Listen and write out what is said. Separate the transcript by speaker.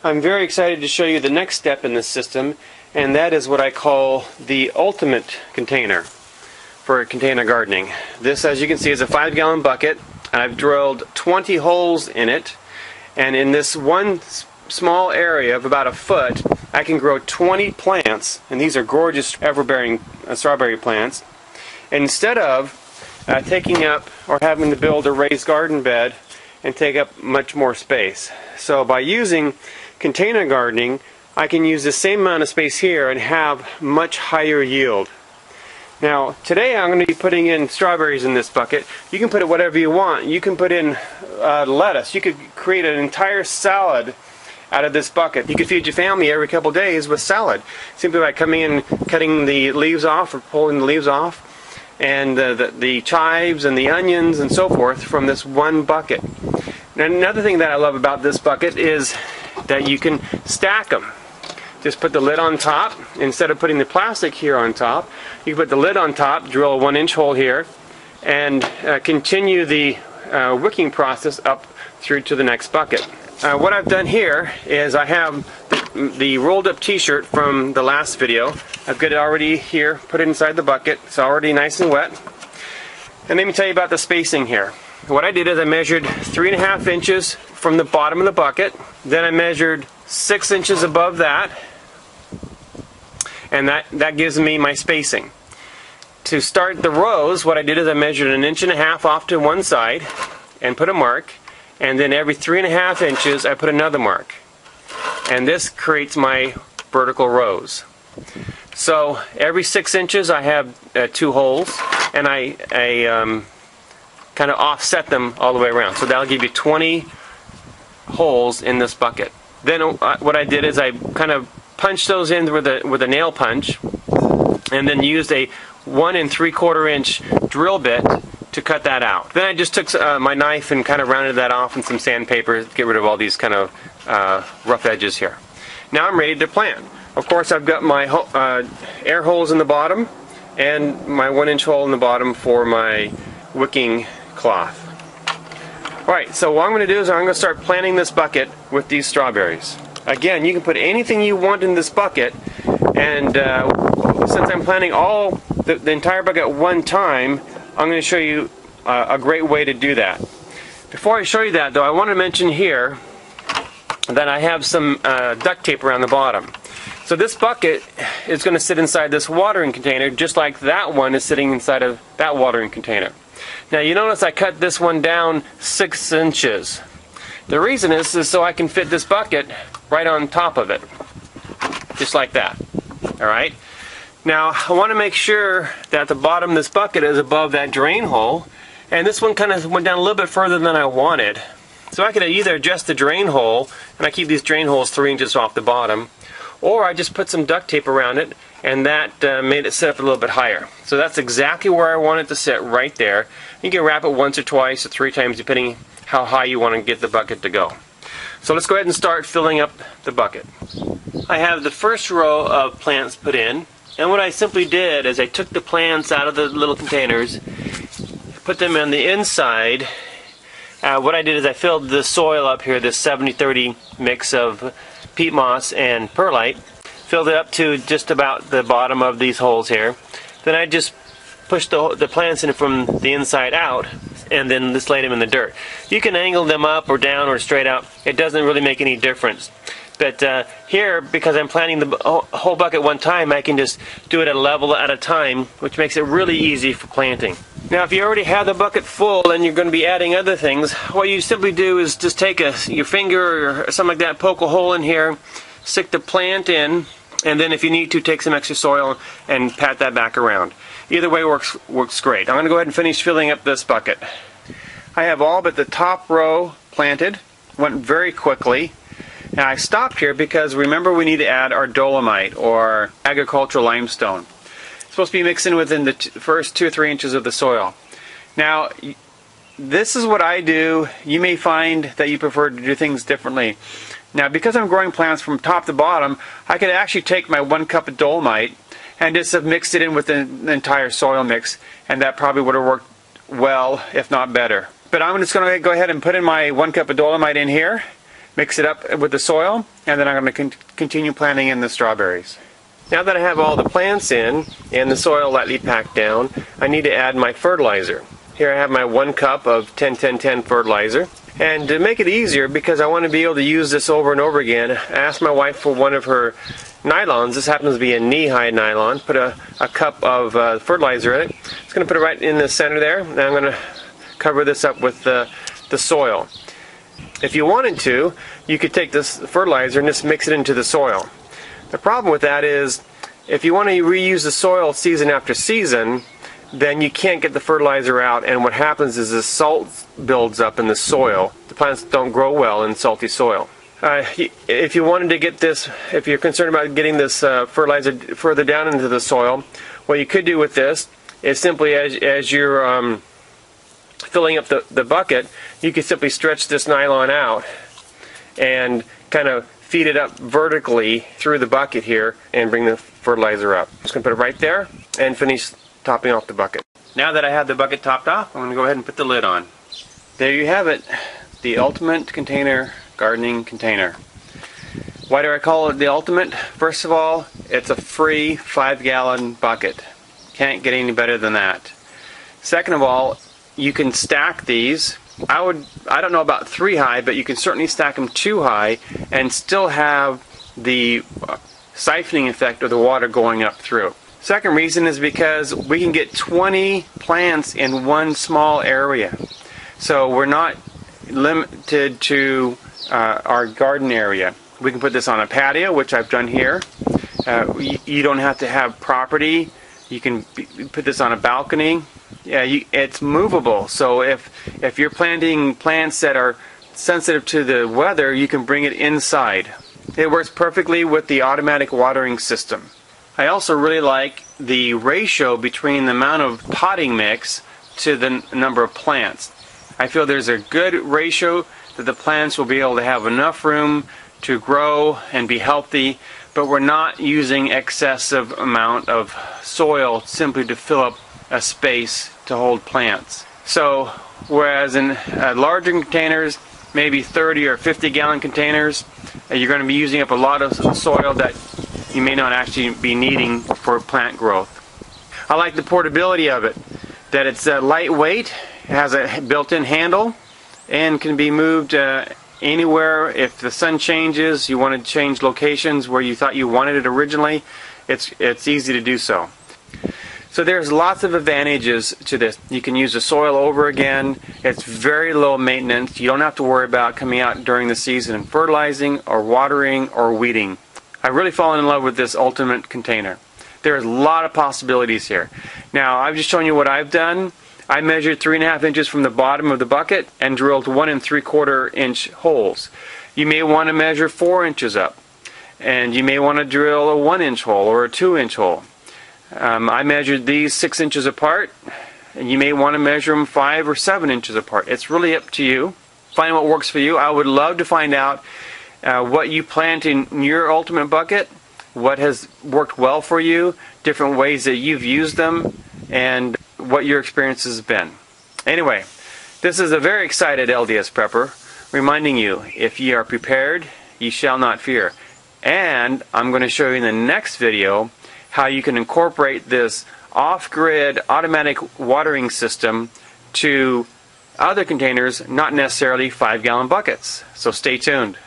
Speaker 1: I'm very excited to show you the next step in this system, and that is what I call the ultimate container for container gardening. This, as you can see, is a 5-gallon bucket. I've drilled 20 holes in it, and in this one small area of about a foot I can grow 20 plants, and these are gorgeous ever-bearing strawberry plants. And instead of taking up or having to build a raised garden bed and take up much more space. So by using container gardening, I can use the same amount of space here and have much higher yield. Now today I'm going to be putting in strawberries in this bucket. You can put it whatever you want. You can put in lettuce. You could create an entire salad out of this bucket. You could feed your family every couple days with salad, simply by coming in, cutting the leaves off or pulling the leaves off, and the chives and the onions and so forth from this one bucket. Now, another thing that I love about this bucket is that you can stack them. Just put the lid on top. Instead of putting the plastic here on top, you can put the lid on top, drill a 1-inch hole here, and continue the wicking process up through to the next bucket. What I've done here is I have the rolled up t-shirt from the last video. I've got it already here, put it inside the bucket. It's already nice and wet. And let me tell you about the spacing here. What I did is I measured 3.5 inches from the bottom of the bucket. Then I measured 6 inches above that. And that gives me my spacing. To start the rows, what I did is I measured 1.5 inches off to one side and put a mark. And then every 3.5 inches I put another mark. And this creates my vertical rows. So every 6 inches I have 2 holes, and I kind of offset them all the way around. So that'll give you 20 holes in this bucket. Then what I did is I kind of punched those in with a nail punch, and then used a 1 3/4 inch drill bit to cut that out. Then I just took my knife and kind of rounded that off in some sandpaper to get rid of all these kind of rough edges here. Now I'm ready to plant. Of course, I've got my air holes in the bottom and my 1-inch hole in the bottom for my wicking cloth. Alright, so what I'm going to do is I'm going to start planting this bucket with these strawberries. Again, you can put anything you want in this bucket, and since I'm planting the entire bucket at one time, I'm going to show you a great way to do that. Before I show you that, though, I want to mention here that I have some duct tape around the bottom. So this bucket is going to sit inside this watering container, just like that one is sitting inside of that watering container. Now you notice I cut this one down 6 inches. The reason is so I can fit this bucket right on top of it, just like that. Alright? Now I want to make sure that the bottom of this bucket is above that drain hole, and this one kind of went down a little bit further than I wanted. So I could either adjust the drain hole, and I keep these drain holes 3 inches off the bottom, or I just put some duct tape around it, and that made it sit up a little bit higher. So that's exactly where I want it to sit, right there. You can wrap it once or twice or 3 times, depending how high you want to get the bucket to go. So let's go ahead and start filling up the bucket. I have the first row of plants put in, and what I simply did is I took the plants out of the little containers, put them on the inside. What I did is I filled the soil up here, this 70-30 mix of peat moss and perlite, filled it up to just about the bottom of these holes here. Then I just pushed the plants in from the inside out, and then just laid them in the dirt. You can angle them up or down or straight out. It doesn't really make any difference. But here, because I'm planting the whole bucket one time, I can just do it at a level at a time, which makes it really easy for planting. Now, if you already have the bucket full and you're going to be adding other things, what you simply do is just take your finger or something like that, poke a hole in here, stick the plant in, and then if you need to, take some extra soil and pat that back around. Either way works great. I'm going to go ahead and finish filling up this bucket. I have all but the top row planted. Went very quickly. Now I stopped here because remember we need to add our dolomite or agricultural limestone. It's supposed to be mixed in within the first 2 or 3 inches of the soil. Now this is what I do. You may find that you prefer to do things differently. Now because I'm growing plants from top to bottom, I could actually take my 1 cup of dolomite and just have mixed it in with the entire soil mix, and that probably would have worked well, if not better. But I'm just going to go ahead and put in my 1 cup of dolomite in here, mix it up with the soil, and then I'm going to continue planting in the strawberries. Now that I have all the plants in and the soil lightly packed down, I need to add my fertilizer. Here I have my 1 cup of 10-10-10 fertilizer. And to make it easier, because I want to be able to use this over and over again, I asked my wife for one of her nylons. This happens to be a knee-high nylon. Put a cup of fertilizer in it. It's going to put it right in the center there. And I'm going to cover this up with the soil. If you wanted to, you could take this fertilizer and just mix it into the soil. The problem with that is, if you want to reuse the soil season after season, then you can't get the fertilizer out, and what happens is the salt builds up in the soil. The plants don't grow well in salty soil. If you wanted to get this, if you're concerned about getting this fertilizer further down into the soil, what you could do with this is simply, as you're filling up the bucket, you could simply stretch this nylon out and kind of feed it up vertically through the bucket here and bring the fertilizer up. Just going to put it right there and finish topping off the bucket. Now that I have the bucket topped off, I'm going to go ahead and put the lid on. There you have it, the Ultimate Container Gardening Container. Why do I call it the Ultimate? First of all, it's a free 5-gallon bucket. Can't get any better than that. Second of all, you can stack these. I don't know about 3 high, but you can certainly stack them 2 high and still have the siphoning effect of the water going up through. Second reason is because we can get 20 plants in one small area. So we're not limited to our garden area. We can put this on a patio, which I've done here. You don't have to have property. You can put this on a balcony. Yeah, it's movable. So if you're planting plants that are sensitive to the weather, you can bring it inside. It works perfectly with the automatic watering system. I also really like the ratio between the amount of potting mix to the number of plants. I feel there's a good ratio that the plants will be able to have enough room to grow and be healthy, but we're not using excessive amount of soil simply to fill up a space to hold plants. So whereas in larger containers, maybe 30 or 50-gallon containers, you're going to be using up a lot of soil that you may not actually be needing for plant growth. I like the portability of it, that it's lightweight, it has a built-in handle, and can be moved anywhere. If the sun changes, you want to change locations where you thought you wanted it originally, it's easy to do so. So there's lots of advantages to this. You can use the soil over again. It's very low maintenance. You don't have to worry about coming out during the season and fertilizing or watering or weeding. I've really fallen in love with this Ultimate Container. There's a lot of possibilities here. Now, I've just shown you what I've done. I measured 3.5 inches from the bottom of the bucket and drilled 1 3/4 inch holes. You may want to measure 4 inches up, and you may want to drill a 1 inch hole or a 2 inch hole. I measured these 6 inches apart, and you may want to measure them 5 or 7 inches apart. It's really up to you. Find what works for you. I would love to find out what you plant in your Ultimate bucket, what has worked well for you, different ways that you've used them, and what your experience has been. Anyway, this is a very excited LDS prepper reminding you, if ye are prepared, ye shall not fear. And I'm going to show you in the next video how you can incorporate this off-grid automatic watering system to other containers, not necessarily 5-gallon buckets. So stay tuned.